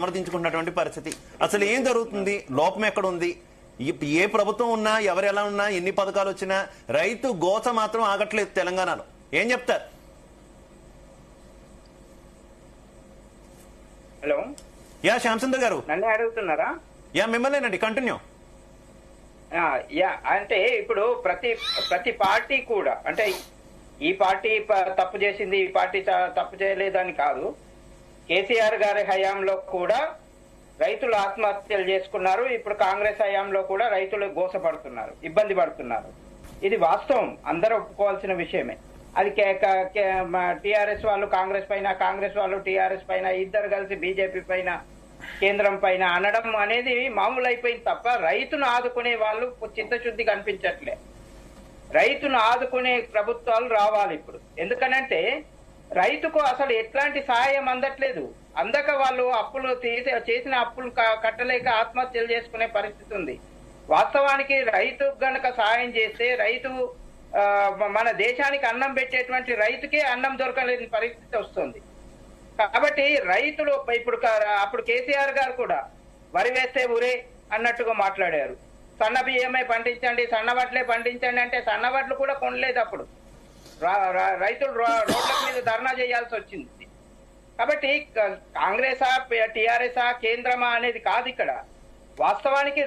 సమర్థించుకున్నటువంటి పరిస్థితి. అసలు ఏం జరుగుతుంది, లోపం ఎక్కడ ఉంది, ఏ ప్రభుత్వం ఉన్నా ఎవరు ఎలా ఉన్నా ఎన్ని పథకాలు వచ్చినా రైతు గోస మాత్రం ఆగట్లేదు తెలంగాణలో. ఏం చెప్తారు? హలో, యా శ్యామసుందర్ గారు, నన్ను అడుగుతున్నారా? Yeah మిమ్మల్నేనండి, continue. యా అంటే ఇప్పుడు ప్రతి పార్టీ కూడా, అంటే ఈ పార్టీ తప్పు చేసింది, ఈ పార్టీ తప్పు చేయలేదని కాదు. కేసీఆర్ గారి హయాంలో కూడా రైతులు ఆత్మహత్యలు చేసుకున్నారు. ఇప్పుడు కాంగ్రెస్ హయాంలో కూడా రైతులు గోసపడుతున్నారు, ఇబ్బంది పడుతున్నారు. ఇది వాస్తవం, అందరూ ఒప్పుకోవాల్సిన విషయమే. అది టిఆర్ఎస్ వాళ్ళు కాంగ్రెస్ పైన, కాంగ్రెస్ వాళ్ళు టిఆర్ఎస్ పైన, ఇద్దరు కలిసి బీజేపీ పైన, కేంద్రం పైన అనడం అనేది మామూలు అయిపోయింది తప్ప రైతును ఆదుకునే వాళ్ళు చిత్తశుద్ధి కనిపించట్లే. రైతును ఆదుకునే ప్రభుత్వాలు రావాలి ఇప్పుడు. ఎందుకనంటే రైతుకు అసలు ఎట్లాంటి సహాయం అందట్లేదు. అందక వాళ్ళు అప్పులు చేసిన అప్పులు కట్టలేక ఆత్మహత్యలు చేసుకునే పరిస్థితి ఉంది. వాస్తవానికి రైతు గనక సహాయం చేస్తే, రైతు మన దేశానికి అన్నం పెట్టేటువంటి రైతుకే అన్నం దొరకలేని పరిస్థితి వస్తుంది. కాబట్టి రైతులు ఇప్పుడు అప్పుడు కేసీఆర్ గారు కూడా వరి వేస్తే ఊరే అన్నట్టుగా మాట్లాడారు. సన్న బియ్యమే పండించండి, సన్నవడ్లే పండించండి అంటే సన్నవడ్లు కూడా కొనలేదు. అప్పుడు రైతులు రోడ్ల మీద ధర్నా చేయాల్సి వచ్చింది. కాబట్టి కాంగ్రెసా టిఆర్ఎసా కేంద్రమా అనేది కాదు ఇక్కడ. వాస్తవానికి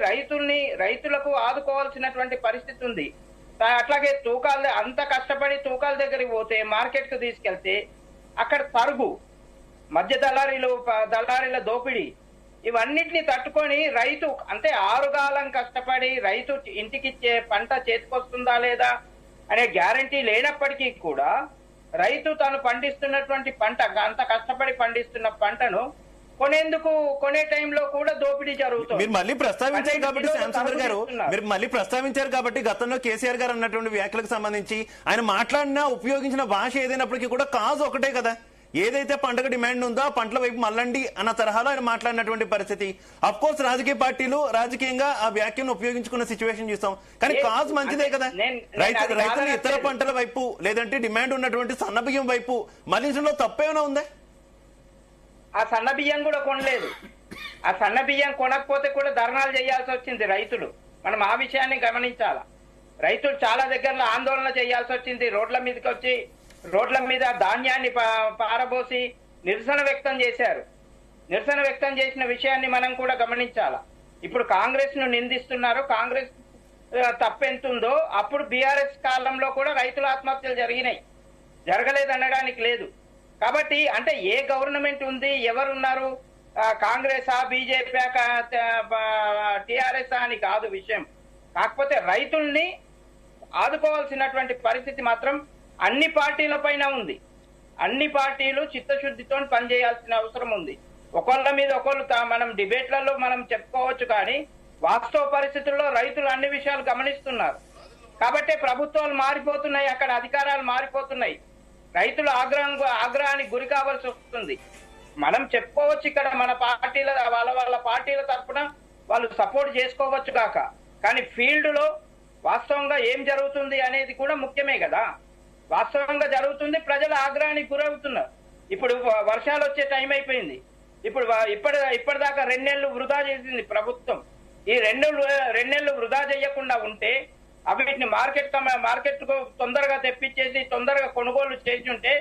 రైతులకు ఆదుకోవాల్సినటువంటి పరిస్థితి ఉంది. అట్లాగే తూకాలు అంత కష్టపడి తూకాల దగ్గరికి పోతే, మార్కెట్ కు తీసుకెళ్తే అక్కడ తరుగు, మధ్య దళారీల దోపిడీ, ఇవన్నిటిని తట్టుకొని రైతు అంటే ఆరుగాలం కష్టపడి రైతు ఇంటికిచ్చే పంట చేతికొస్తుందా లేదా అనే గ్యారంటీ లేనప్పటికీ కూడా రైతు తను పండిస్తున్నటువంటి పంట, అంత కష్టపడి పండిస్తున్న పంటను కొనే టైంలో కూడా దోపిడీ జరుగుతుంది. మీరు మళ్ళీ ప్రస్తావించారు కాబట్టి శ్యామసుందర్ గారు, మీరు మళ్ళీ ప్రస్తావించారు కాబట్టి గతంలో కేసీఆర్ గారు అన్నటువంటి వ్యాఖ్యలకు సంబంధించి ఆయన మాట్లాడినా ఉపయోగించిన భాష ఏదైనప్పటికీ కూడా కాజ్ ఒకటే కదా. ఏదైతే పంటకు డిమాండ్ ఉందో ఆ పంటల వైపు మళ్ళండి అన్న తరహాలో ఆయన మాట్లాడినటువంటి పరిస్థితి. అఫ్ కోర్స్ రాజకీయ పార్టీలు రాజకీయంగా ఆ వ్యాఖ్యను ఉపయోగించుకున్న సిచ్యువేషన్ చూస్తాం. కానీ కాజ్ మంచిదే కదా. రైతులు ఇతర పంటల వైపు లేదంటే డిమాండ్ ఉన్నటువంటి సన్న బియ్యం వైపు మళ్ళించడంలో తప్పేమైనా ఉందా? ఆ సన్న బియ్యం కూడా కొనలేదు. ఆ సన్న బియ్యం కొనకపోతే కూడా ధర్నాలు చేయాల్సి వచ్చింది రైతులు. మనం ఆ విషయాన్ని గమనించాల. రైతులు చాలా దగ్గరలో ఆందోళన చేయాల్సి వచ్చింది. రోడ్ల మీద ధాన్యాన్ని పారబోసి నిరసన వ్యక్తం చేశారు. నిరసన వ్యక్తం చేసిన విషయాన్ని మనం కూడా గమనించాల. ఇప్పుడు కాంగ్రెస్ ను నిందిస్తున్నారు. కాంగ్రెస్ తప్పెంతుందో అప్పుడు బీఆర్ఎస్ కాలంలో కూడా రైతుల ఆత్మహత్యలు జరిగినాయి, జరగలేదనడానికి లేదు. కాబట్టి అంటే ఏ గవర్నమెంట్ ఉంది, ఎవరున్నారు, కాంగ్రెసా బీజేపీ టిఆర్ఎస్ అని కాదు విషయం. కాకపోతే రైతుల్ని ఆదుకోవాల్సినటువంటి పరిస్థితి మాత్రం అన్ని పార్టీల పైన ఉంది. అన్ని పార్టీలు చిత్తశుద్ధితో పనిచేయాల్సిన అవసరం ఉంది. ఒకళ్ళ మీద ఒకళ్ళు మనం డిబేట్లలో మనం చెప్పుకోవచ్చు, కానీ వాస్తవ పరిస్థితుల్లో రైతులు అన్ని విషయాలు గమనిస్తున్నారు. కాబట్టే ప్రభుత్వాలు మారిపోతున్నాయి, అక్కడ అధికారాలు మారిపోతున్నాయి. రైతులు ఆగ్రహానికి గురి కావాల్సి వస్తుంది. మనం చెప్పుకోవచ్చు ఇక్కడ మన పార్టీల వాళ్ళ పార్టీల తరఫున వాళ్ళు సపోర్ట్ చేసుకోవచ్చు కాక, కానీ ఫీల్డ్ లో వాస్తవంగా ఏం జరుగుతుంది అనేది కూడా ముఖ్యమే కదా. వాస్తవంగా జరుగుతుంది, ప్రజలు ఆగ్రహానికి గురవుతున్నారు. ఇప్పుడు వర్షాలు వచ్చే టైం అయిపోయింది. ఇప్పటిదాకా 2 నెలలు వృధా చేసింది ప్రభుత్వం. ఈ 2 నెలలు వృధా చేయకుండా ఉంటే వీటిని మార్కెట్ కు తొందరగా తెప్పించేసి తొందరగా కొనుగోలు చేసి ఉంటే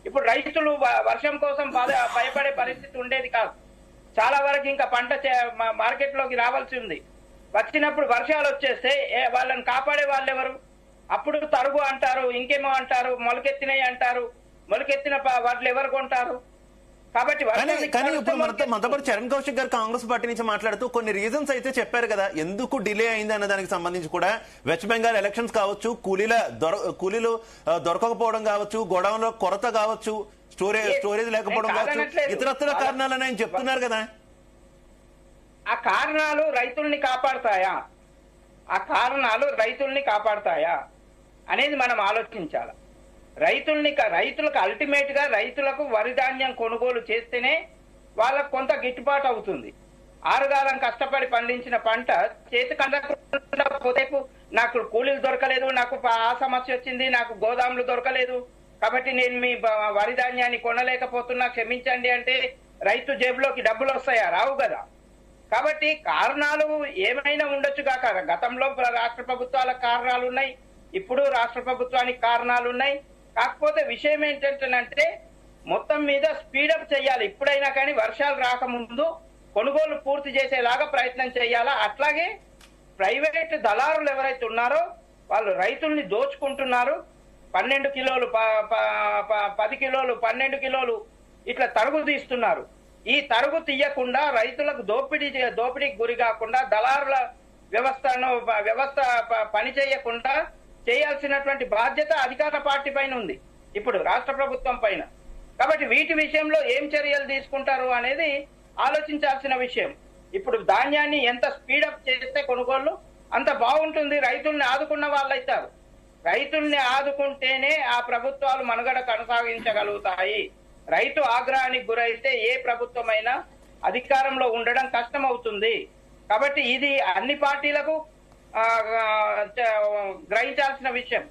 ఇప్పుడు రైతులు వర్షం కోసం భయపడే పరిస్థితి ఉండేది కాదు. చాలా వరకు ఇంకా పంట మార్కెట్ లోకి రావాల్సి ఉంది. వచ్చినప్పుడు వర్షాలు వచ్చేస్తే వాళ్ళని కాపాడే వాళ్ళు ఎవరు? అప్పుడు తరుగు అంటారు, ఇంకేమో అంటారు, మొలకెత్తినవి అంటారు. మొలకెత్తిన వాటిని ఎవరు కొంటారు? కాబట్టి కానీ ఇప్పుడు మనతో చరణ్ కౌశిక్ గారు కాంగ్రెస్ పార్టీ నుంచి మాట్లాడుతూ కొన్ని రీజన్స్ అయితే చెప్పారు కదా ఎందుకు డిలే అయింది అన్న దానికి సంబంధించి కూడా. వెస్ట్ బెంగాల్ ఎలక్షన్స్ కావచ్చు, కూలీలు దొరకకపోవడం కావచ్చు, గోడౌన్లో కొరత కావచ్చు, స్టోరేజ్ లేకపోవడం కావచ్చు, ఇతరత్ర కారణాలని ఆయన చెప్తున్నారు కదా. ఆ కారణాలు రైతుల్ని కాపాడతాయా అనేది మనం ఆలోచించాలి. రైతులకు అల్టిమేట్ గా రైతులకు వరి ధాన్యం కొనుగోలు చేస్తేనే వాళ్ళకు కొంత గిట్టుబాటు అవుతుంది. ఆరుగాలం కష్టపడి పండించిన పంట చేతికి అందకపోతే నాకు కూలీలు దొరకలేదు, నాకు ఆ సమస్య వచ్చింది, నాకు గోదాములు దొరకలేదు, కాబట్టి నేను మీ వరి ధాన్యాన్ని కొనలేకపోతున్నా, క్షమించండి అంటే రైతు జేబులోకి డబ్బులు వస్తాయా? రావు కదా. కాబట్టి కారణాలు ఏమైనా ఉండొచ్చు కాక, గతంలో రాష్ట్ర ప్రభుత్వాల కారణాలు ఉన్నాయి, ఇప్పుడు రాష్ట్ర ప్రభుత్వానికి కారణాలు ఉన్నాయి. కాకపోతే విషయం ఏంటంటే మొత్తం మీద స్పీడప్ చేయాలి. ఇప్పుడైనా కానీ వర్షాలు రాకముందు కొనుగోలు పూర్తి చేసేలాగా ప్రయత్నం చేయాలా. అట్లాగే ప్రైవేట్ దళారులు ఎవరైతే ఉన్నారో వాళ్ళు రైతుల్ని దోచుకుంటున్నారు. 12 కిలోలు 10 కిలోలు 12 కిలోలు ఇట్లా తరుగు తీస్తున్నారు. ఈ తరుగు తీయకుండా రైతులకు దోపిడీకి గురి కాకుండా దళారుల వ్యవస్థ పని చేయకుండా చేయాల్సినటువంటి బాధ్యత అధికార పార్టీ పైన ఉంది, ఇప్పుడు రాష్ట్ర ప్రభుత్వం పైన. కాబట్టి వీటి విషయంలో ఏం చర్యలు తీసుకుంటారు అనేది ఆలోచించాల్సిన విషయం. ఇప్పుడు ధాన్యాన్ని ఎంత స్పీడప్ చేస్తే కొనుగోలు అంత బాగుంటుంది, రైతుల్ని ఆదుకున్న వాళ్ళు అవుతారు. రైతుల్ని ఆదుకుంటేనే ఆ ప్రభుత్వాలు మనుగడ కొనసాగించగలుగుతాయి. రైతు ఆగ్రహానికి గురైతే ఏ ప్రభుత్వమైనా అధికారంలో ఉండడం కష్టం అవుతుంది. కాబట్టి ఇది అన్ని పార్టీలకు గ్రహించాల్సిన విషయం.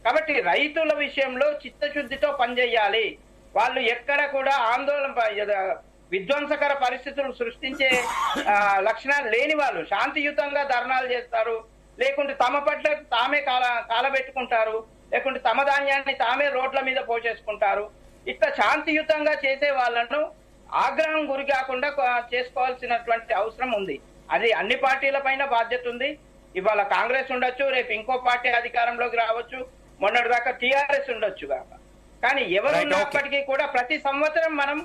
కాబట్టి రైతుల విషయంలో చిత్తశుద్ధితో పనిచేయాలి. వాళ్ళు ఎక్కడ కూడా విధ్వంసకర పరిస్థితులు సృష్టించే లక్షణాలు లేని వాళ్ళు శాంతియుతంగా ధర్నాలు చేస్తారు, లేకుంటే తమ పట్ల తామే కాలబెట్టుకుంటారు, లేకుంటే తమ ధాన్యాన్ని తామే రోడ్ల మీద పోసేసుకుంటారు. ఇట్లా శాంతియుతంగా చేసే వాళ్ళను ఆగ్రహం గురి కాకుండా చేసుకోవాల్సినటువంటి అవసరం ఉంది. అది అన్ని పార్టీల పైన బాధ్యత ఉంది. ఇవాళ కాంగ్రెస్ ఉండొచ్చు, రేపు ఇంకో పార్టీ అధికారంలోకి రావచ్చు, మొన్నటి దాకా టీఆర్ఎస్ ఉండొచ్చు కాక. కానీ ఎవరు ఉన్నప్పటికీ కూడా ప్రతి సంవత్సరం మనం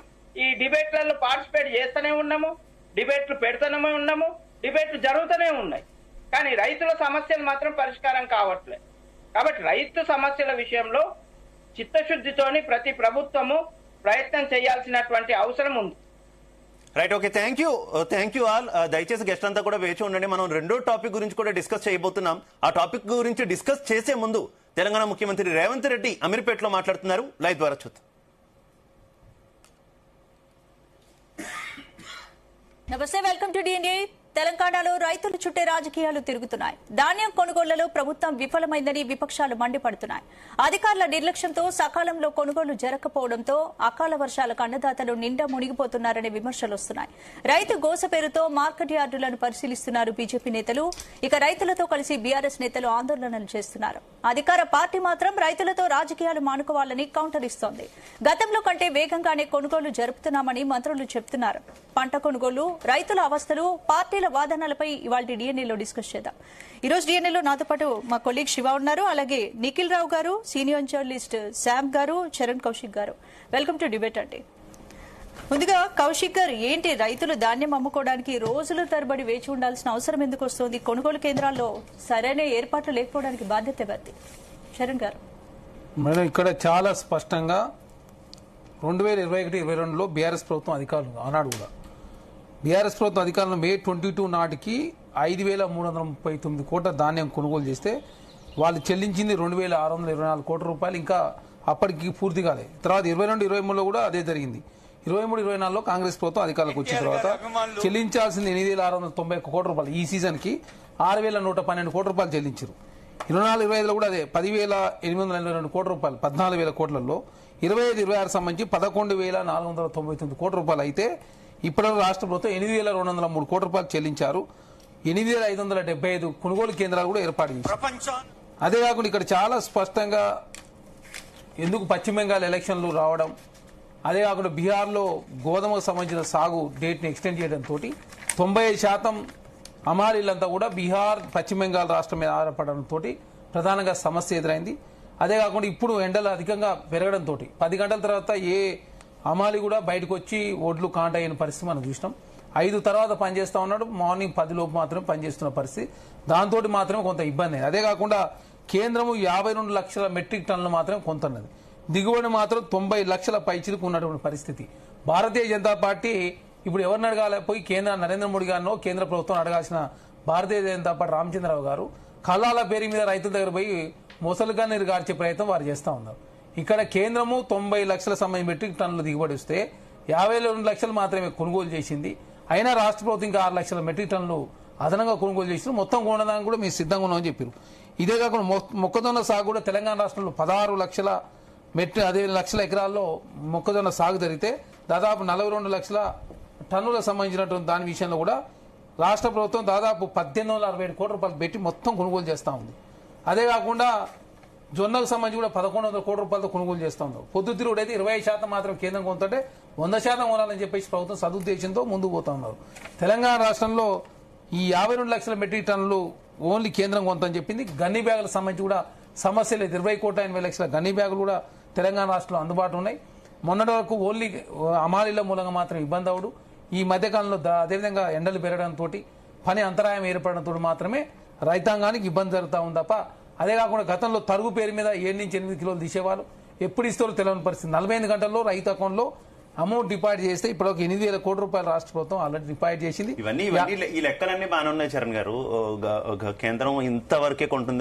ఈ డిబేట్లలో పార్టిసిపేట్ చేస్తూనే ఉన్నాము, డిబేట్లు పెడుతూనే ఉన్నాము, డిబేట్లు జరుగుతూనే ఉన్నాయి. కానీ రైతుల సమస్యలు మాత్రం పరిష్కారం కావట్లేదు. కాబట్టి రైతు సమస్యల విషయంలో చిత్తశుద్ధితోని ప్రతి ప్రభుత్వము ప్రయత్నం చేయాల్సినటువంటి అవసరం ఉంది. Right, okay, thank you all. దయచేసి గెస్ట్ అంతా కూడా వేచి ఉండండి. మనం రెండో టాపిక్ గురించి కూడా డిస్కస్ చేయబోతున్నాం. ఆ టాపిక్ గురించి డిస్కస్ చేసే ముందు తెలంగాణ ముఖ్యమంత్రి రేవంత్ రెడ్డి అమీర్పేటలో మాట్లాడుతున్నారు. లైవ్ ద్వారా చూద్దాం. నమస్తే, వెల్కమ్ టు డిఎన్ఏ. తెలంగాణలో రైతుల చుట్టే రాజకీయాలు తిరుగుతున్నాయి. ధాన్యం కొనుగోళ్లలో ప్రభుత్వం విఫలమైందని విపక్షాలు మండిపడుతున్నాయి. అధికారుల నిర్లక్ష్యంతో సకాలంలో కొనుగోలు జరగకపోవడంతో అకాల వర్షాలకు అన్నదాతలు నిండా మునిగిపోతున్నారనే విమర్శలు వస్తున్నాయి. రైతు గోస పేరుతో మార్కెట్ యార్డులను పరిశీలిస్తున్నారు బీజేపీ నేతలు. ఇక రైతులతో కలిసి బీఆర్ఎస్ నేతలు ఆందోళనలు చేస్తున్నారు. అధికార పార్టీ మాత్రం రైతులతో రాజకీయాలు మానుకోవాలని కౌంటర్ ఇస్తోంది. గతంలో కంటే వేగంగానే కొనుగోలు జరుపుతున్నామని మంత్రులు చెబుతున్నారు. పంట కొనుగోలు, రైతుల అవస్థలు, పార్టీల వాదనలపై ఇవాళ డిఎన్ఏలో డిస్కస్ చేద్దాం. ఈ రోజు డిఎన్ఏలో నాతో పాటు మా కొలీగ్ శివ ఉన్నారు, అలాగే నిఖిల్ రావు గారు, సీనియర్ జర్నలిస్ట్ శామ్ గారు, చరణ్ కౌశిక్ గారు. వెల్కమ్ టు డిబేట్ అండి. ముందుగా కౌశిక్ గారు, ఏంటి రైతులు ధాన్యం అమ్ముకోవడానికి రోజుల తరబడి వేచి ఉండాల్సిన అవసరం ఎందుకు వస్తుంది? కొనుగోలు కేంద్రాల్లో సరైన ఏర్పాట్లు లేకపోవడానికి బాధ్యత ఎవరిది? చరణ్ గారు. మేడం, ఇక్కడ చాలా స్పష్టంగా 2021-22లో బీఆర్ఎస్ ప్రభుత్వం అధికారులు ఆనాడు కూడా బీఆర్ఎస్ ప్రభుత్వం అధికారులు May 22 నాటికి 5,339 కోట్ల ధాన్యం కొనుగోలు చేస్తే వాళ్ళు చెల్లించింది 2,624 కోట్ల రూపాయలు. ఇంకా అప్పటికి పూర్తి కాలేదు. తర్వాత 22-23లో కూడా అదే జరిగింది. 23-24లో కాంగ్రెస్ ప్రభుత్వం అధికారులకు వచ్చిన తర్వాత చెల్లించాల్సింది 8,691 కోట్ల రూపాయలు. ఈ సీజన్ కి 6,112 కోట్ల రూపాయలు చెల్లించారు. 24-25లో కూడా అదే 10,842 కోట్ల రూపాయలు, 14,000 కోట్లలో. 25-26 సంబంధించి 11,499 కోట్ల రూపాయలు అయితే ఇప్పటివరకు రాష్ట్ర ప్రభుత్వం 8,203 కోట్ల రూపాయలు చెల్లించారు. 8,575 కొనుగోలు కేంద్రాలు కూడా ఏర్పాటు చేశారు. అదే కాకుండా ఇక్కడ చాలా స్పష్టంగా ఎందుకు పశ్చిమ బెంగాల్ ఎలక్షన్లు రావడం, అదే కాకుండా బీహార్లో గోధుమకు సంబంధించిన సాగు డేట్ని ఎక్స్టెండ్ చేయడంతో 90% అమాలీలంతా కూడా బీహార్, పశ్చిమ బెంగాల్ రాష్ట్రం మీద ఆధారపడడంతో ప్రధానంగా సమస్య ఎదురైంది. అదే కాకుండా ఇప్పుడు ఎండలు అధికంగా పెరగడంతో 10 గంటల తర్వాత ఏ అమాలి కూడా బయటకు వచ్చి ఒడ్లు కాంట అయిన పరిస్థితి మనం చూసినాం. 5 తర్వాత పనిచేస్తా ఉన్నాడు, మార్నింగ్ 10 లోపు మాత్రమే పనిచేస్తున్న పరిస్థితి. దాంతో మాత్రమే కొంత ఇబ్బంది అయింది. అదే కాకుండా కేంద్రము 52 లక్షల మెట్రిక్ టన్నులు మాత్రమే కొంటున్నది. దిగుబడి మాత్రం 90 లక్షల పైచిలకు ఉన్నటువంటి పరిస్థితి. భారతీయ జనతా పార్టీ ఇప్పుడు ఎవరిని అడగాలి పోయి? కేంద్ర నరేంద్ర మోడీ గారినో కేంద్ర ప్రభుత్వం అడగాల్సిన భారతీయ జనతా పార్టీ రామచంద్రరావు గారు కళ్ళాల పేరు మీద రైతుల దగ్గర పోయి మొసలుగా నీరు గార్చే ప్రయత్నం వారు చేస్తూ ఉన్నారు. ఇక్కడ కేంద్రము 90 లక్షల సంబంధించిన మెట్రిక్ టన్నులు దిగుబడి వస్తే 52 లక్షలు మాత్రమే కొనుగోలు చేసింది. అయినా రాష్ట్ర ప్రభుత్వం ఇంకా 6 లక్షల మెట్రిక్ టన్నులు అదనంగా కొనుగోలు చేసి మొత్తం కొనడానికి కూడా మేము సిద్ధంగా ఉన్నామని చెప్పారు. ఇదే కాకుండా మొక్కజొన్న సాగు కూడా తెలంగాణ రాష్ట్రంలో 16 లక్షల లక్షల ఎకరాల్లో మొక్కజొన్న సాగు జరిగితే దాదాపు 42 లక్షల టన్నులకు సంబంధించినటువంటి దాని విషయంలో కూడా రాష్ట్ర ప్రభుత్వం దాదాపు 1867 కోట్ల రూపాయలు పెట్టి మొత్తం కొనుగోలు చేస్తూ ఉంది. అదే కాకుండా జొన్నకు సంబంధించి కూడా 1100 కోట్ల రూపాయలతో కొనుగోలు చేస్తూ ఉన్నారు. పొద్దుతిరుగుడు అయితే 25% మాత్రం కేంద్రం కొంటుంటే 100% కొనాలని చెప్పేసి ప్రభుత్వం సదుద్దేశంతో ముందుకు పోతా ఉన్నారు. తెలంగాణ రాష్ట్రంలో ఈ 52 లక్షల మెట్రిక్ టన్నులు ఓన్లీ కేంద్రం కొంతని చెప్పింది. గన్ని బ్యాగులకు సంబంధించి కూడా సమస్య లేదు. 20,80 లక్షల గన్ని బ్యాగులు కూడా తెలంగాణ రాష్ట్రంలో అందుబాటులో ఉన్నాయి. మొన్నటి వరకు ఓన్లీ అమాలీల మూలంగా మాత్రం ఇబ్బంది అవడు. ఈ మధ్యకాలంలో అదేవిధంగా ఎండలు పెరగడంతో పని అంతరాయం ఏర్పడడంతో మాత్రమే రైతాంగానికి ఇబ్బంది జరుగుతూ ఉంది తప్ప అదే కాకుండా గతంలో తరుగు పేరు మీద 7 నుంచి 8 కిలోలు తీసేవాళ్ళు. ఎప్పుడు ఇస్తారో తెలియని పరిస్థితి. 45 గంటల్లో రైతు అకౌంట్లో అమౌంట్ డిపాజిట్ చేస్తే ఇప్పుడు ఒక 8,000 కోట్ల రూపాయలు రాష్ట్ర ప్రభుత్వం ఆల్రెడీ డిపాజిట్ చేసింది. ఇవన్నీ ఈ లెక్కలన్నీ బాగానే ఉన్నాయి చరణ్ గారు. కేంద్రం ఇంతవరకే కొంటుంది.